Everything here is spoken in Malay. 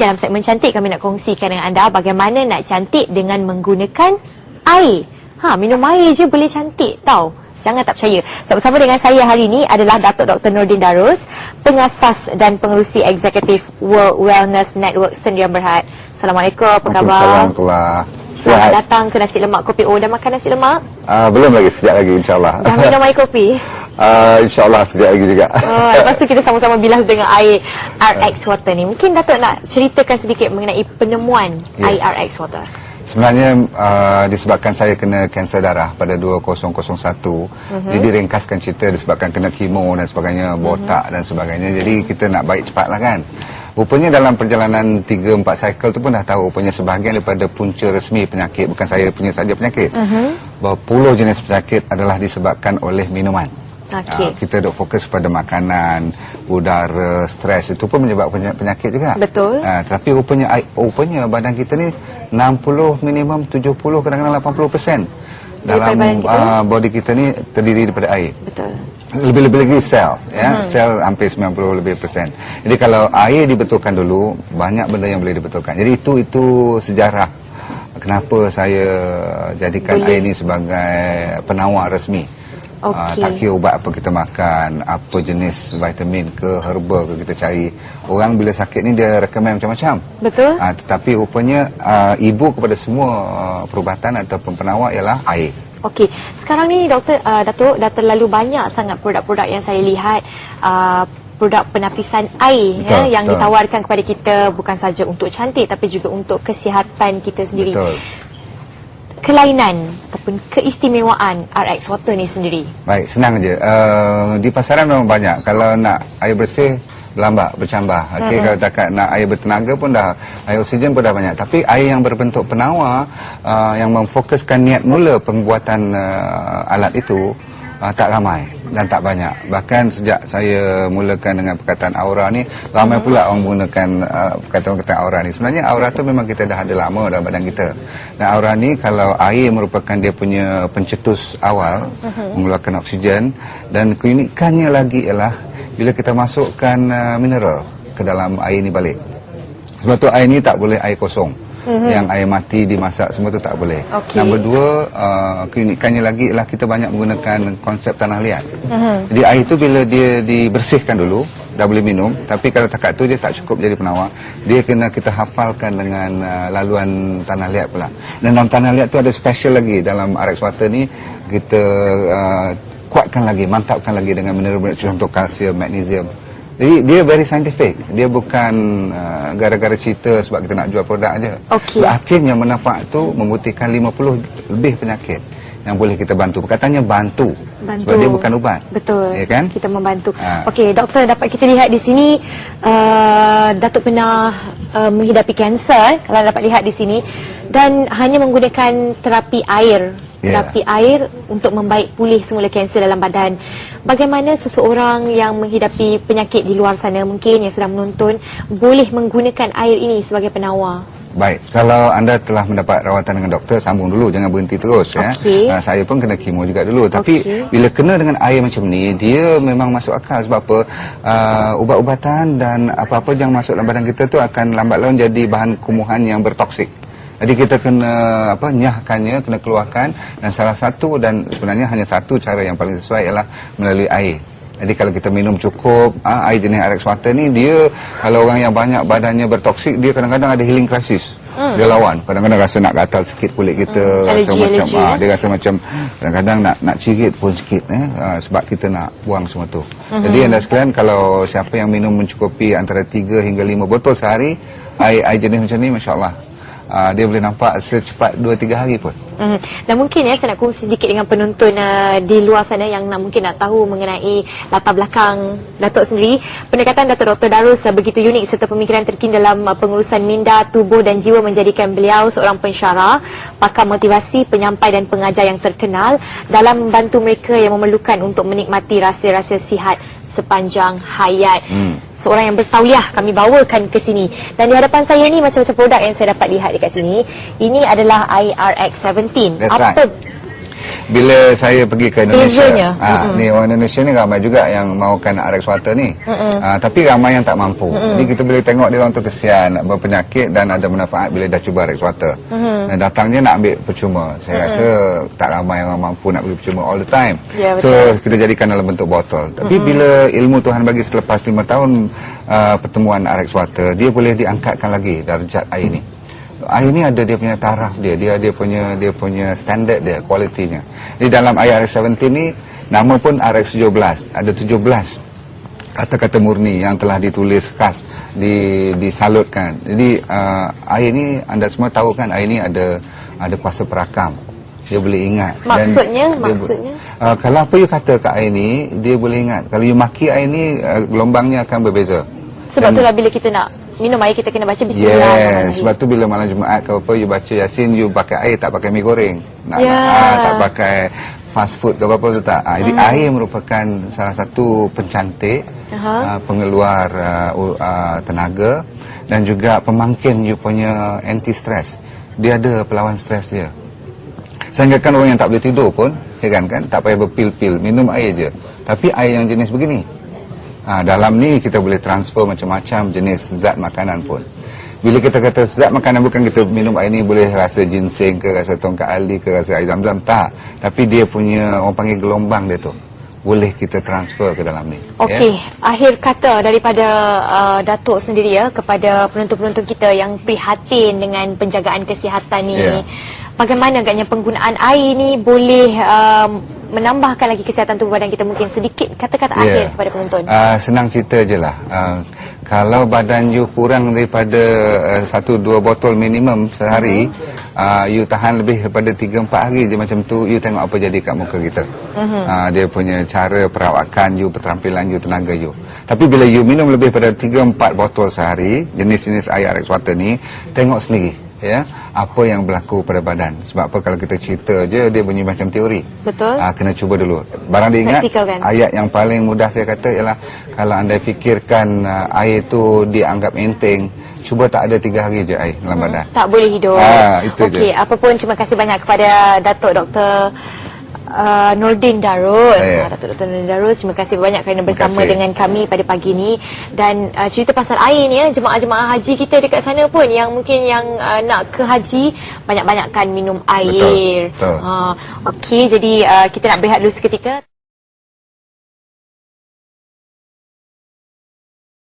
Dalam segmen cantik kami nak kongsikan dengan anda bagaimana nak cantik dengan menggunakan air. Minum air je boleh cantik tau. Jangan tak percaya. Bersama dengan saya hari ini adalah Datuk Dr. Nordin Darus, pengasas dan pengerusi eksekutif World Wellness Network Sdn Bhd. Assalamualaikum, apa khabar? Selamat datang ke Nasi Lemak Kopi O. Dah makan nasi lemak? Belum lagi, sekejap lagi insyaAllah. Dah minum air kopi? InsyaAllah sekejap lagi juga. Lepas tu kita sama-sama bilas dengan air RX Water ni. Mungkin Datuk nak ceritakan sedikit mengenai penemuan air RX Water. Sebenarnya disebabkan saya kena kanser darah pada 2001. Jadi diringkaskan cerita disebabkan kena kemo dan sebagainya, botak dan sebagainya. Jadi kita nak baik cepatlah kan. Rupanya dalam perjalanan 3-4 cycle tu pun dah tahu rupanya sebahagian daripada punca resmi penyakit, bukan saya punya saja penyakit, berpuluh jenis penyakit adalah disebabkan oleh minuman. Kita duk fokus pada makanan, udara, stres, itu pun menyebabkan penyakit juga. Betul. Tapi rupanya badan kita ni 60 minimum 70 kadang-kadang 80% dalam body kita ni terdiri daripada air. Betul. Lebih-lebih lagi sel, ya. Sel hampir 90 lebih persen. Jadi kalau air dibetulkan dulu, banyak benda yang boleh dibetulkan. Jadi itu sejarah kenapa saya jadikan air ni sebagai penawar resmi. Tak kira ubat apa kita makan, apa jenis vitamin ke, herba ke kita cari. Orang bila sakit ni dia recommend macam-macam. Betul. Tetapi rupanya ibu kepada semua perubatan ataupun penawar ialah air. Okey, sekarang ni Datuk dah terlalu banyak sangat produk-produk yang saya lihat, produk penapisan air yang ditawarkan kepada kita, bukan saja untuk cantik tapi juga untuk kesihatan kita sendiri. Betul. Kelainan ataupun keistimewaan RX Water ni sendiri? Baik, senang je. Di pasaran memang banyak. Kalau nak air bersih, berlambak, bercambah. Kalau takat nak air bertenaga pun dah, air oksigen pun dah banyak. Tapi air yang berbentuk penawar, yang memfokuskan niat mula pembuatan alat itu, tak ramai dan tak banyak. Bahkan sejak saya mulakan dengan perkataan aura ni, ramai pula orang menggunakan perkataan aura ni. Sebenarnya aura tu memang kita dah ada lama dalam badan kita. Dan aura ni kalau air merupakan dia punya pencetus awal, mengeluarkan oksigen, dan keunikannya lagi ialah bila kita masukkan mineral ke dalam air ni balik. Sebab tu air ni tak boleh air kosong. Yang air mati dimasak semua tu tak boleh. Nombor dua, keunikannya lagi ialah kita banyak menggunakan konsep tanah liat. Jadi air tu bila dia dibersihkan dulu, dah boleh minum. Tapi kalau takat tu dia tak cukup jadi penawar. Dia kena kita hafalkan dengan laluan tanah liat pula. Dan dalam tanah liat tu ada special lagi. Dalam RX Water ni kita kuatkan lagi, mantapkan lagi dengan mineral-mineral contoh kalsium, magnesium. Jadi dia very scientific. Dia bukan gara-gara cerita sebab kita nak jual produk aja. Akhirnya manfaat tu membuktikan 50 lebih penyakit yang boleh kita bantu. Perkataannya bantu. Sebab dia bukan ubat. Betul. Ya kan? Kita membantu. Okey, doktor, dapat kita lihat di sini Datuk pernah menghidapi kanser, kalau dapat lihat di sini, dan hanya menggunakan terapi air. Terapi air untuk membaik pulih semula kanser dalam badan. Bagaimana seseorang yang menghidapi penyakit di luar sana mungkin yang sedang menonton boleh menggunakan air ini sebagai penawar? Baik, kalau anda telah mendapat rawatan dengan doktor, sambung dulu, jangan berhenti terus. Saya pun kena kemo juga dulu. Tapi bila kena dengan air macam ni, dia memang masuk akal. Sebab apa? Ubat-ubatan dan apa-apa yang masuk dalam badan kita tu akan lambat laun jadi bahan kumuhan yang bertoksik. Jadi kita kena nyahkannya, kena keluarkan, dan salah satu dan sebenarnya hanya satu cara yang paling sesuai ialah melalui air. Jadi kalau kita minum cukup air jenis RX Water ni, dia kalau orang yang banyak badannya bertoksik, dia kadang-kadang ada healing crisis. Dia lawan, kadang-kadang rasa nak gatal sikit kulit kita, rasa macam dia rasa macam kadang-kadang nak cirit pun sikit sebab kita nak buang semua tu. Jadi anda sekalian, kalau siapa yang minum mencukupi antara 3 hingga 5 botol sehari air jenis macam ni, masya-Allah, dia boleh nampak secepat 2-3 hari pun. Dan mungkin saya nak kongsi sedikit dengan penonton di luar sana yang mungkin nak tahu mengenai latar belakang Datuk sendiri. Pendekatan Datuk Dr. Darus begitu unik serta pemikiran terkini dalam pengurusan minda, tubuh dan jiwa menjadikan beliau seorang pensyarah, pakar motivasi, penyampai dan pengajar yang terkenal dalam membantu mereka yang memerlukan untuk menikmati rasa-rasa sihat sepanjang hayat. Seorang yang bertauliah kami bawakan ke sini. Dan di hadapan saya ni macam-macam produk yang saya dapat lihat dekat sini. Ini adalah IRX 17. That's right. bila saya pergi ke Indonesia, Bezanya. ni orang Indonesia ni ramai juga yang mahukan RX water ni. Tapi ramai yang tak mampu. Jadi kita boleh tengok dia orang tu kesian, berpenyakit dan ada manfaat bila dah cuba RX water. Dan datangnya nak ambil percuma. Saya rasa tak ramai yang mampu nak beli percuma all the time. Ya, So kita jadikan dalam bentuk botol. Tapi bila ilmu Tuhan bagi selepas 5 tahun pertemuan RX water, dia boleh diangkatkan lagi darjat air ni. Air ni ada dia punya taraf dia punya standard dia, kualitinya. Di dalam air RX17 ni, nama pun RX17, ada 17 kata-kata murni yang telah ditulis khas, disalutkan. Jadi air ni anda semua tahu kan, air ni ada kuasa perakam. Dia boleh ingat. Maksudnya? Kalau apa you kata kat air ni, dia boleh ingat. Kalau you maki air ni, gelombangnya akan berbeza. Sebab itulah bila kita nak minum air, kita kena baca bismillah. Yes, sebab tu bila malam Jumaat ke apa, you baca Yasin, you pakai air, tak pakai mi goreng. Tak pakai fast food ke apa tu tak. Jadi air merupakan salah satu pencantik, pengeluar tenaga dan juga pemangkin you punya anti-stress. Dia ada pelawan stres dia. Sehingga kan orang yang tak boleh tidur pun, kan, tak payah berpil-pil, minum air je. Tapi air yang jenis begini. Dalam ni kita boleh transfer macam-macam jenis zat makanan pun. Bila kita kata zat makanan, bukan kita minum air ni boleh rasa ginseng ke, rasa tongkat ali ke, rasa air zam-zam, tak. Tapi dia punya, orang panggil gelombang dia tu, boleh kita transfer ke dalam ni. Okey, akhir kata daripada Datuk sendiri ya, kepada penonton-penonton kita yang prihatin dengan penjagaan kesihatan ni. Bagaimana agaknya penggunaan air ni boleh menambahkan lagi kesihatan tubuh badan kita? Mungkin sedikit kata-kata akhir kepada penonton. Senang cerita je lah. Kalau badan you kurang daripada 1-2 botol minimum sehari, you tahan lebih daripada 3-4 hari je macam tu, you tengok apa jadi kat muka kita. Dia punya cara perawakan you, keterampilan you, tenaga you. Tapi bila you minum lebih daripada 3-4 botol sehari, jenis-jenis air RX water ni, tengok sendiri apa yang berlaku pada badan. Sebab apa, kalau kita cerita je, dia bunyi macam teori. Betul. Kena cuba dulu. Barang diingat, ayat yang paling mudah saya kata ialah, kalau anda fikirkan air tu dianggap enteng, cuba tak ada 3 hari je air dalam badan. Tak boleh hidup. Itu je. Apa pun, terima kasih banyak kepada Datuk Dr. Nordin Darus. Datuk Dr. Nordin Darus, terima kasih banyak kerana bersama dengan kami pada pagi ni. Dan cerita pasal air ni, jemaah-jemaah haji kita dekat sana pun yang mungkin yang nak ke haji, banyak-banyakkan minum air. Betul. Okey, jadi kita nak berehat dulu seketika.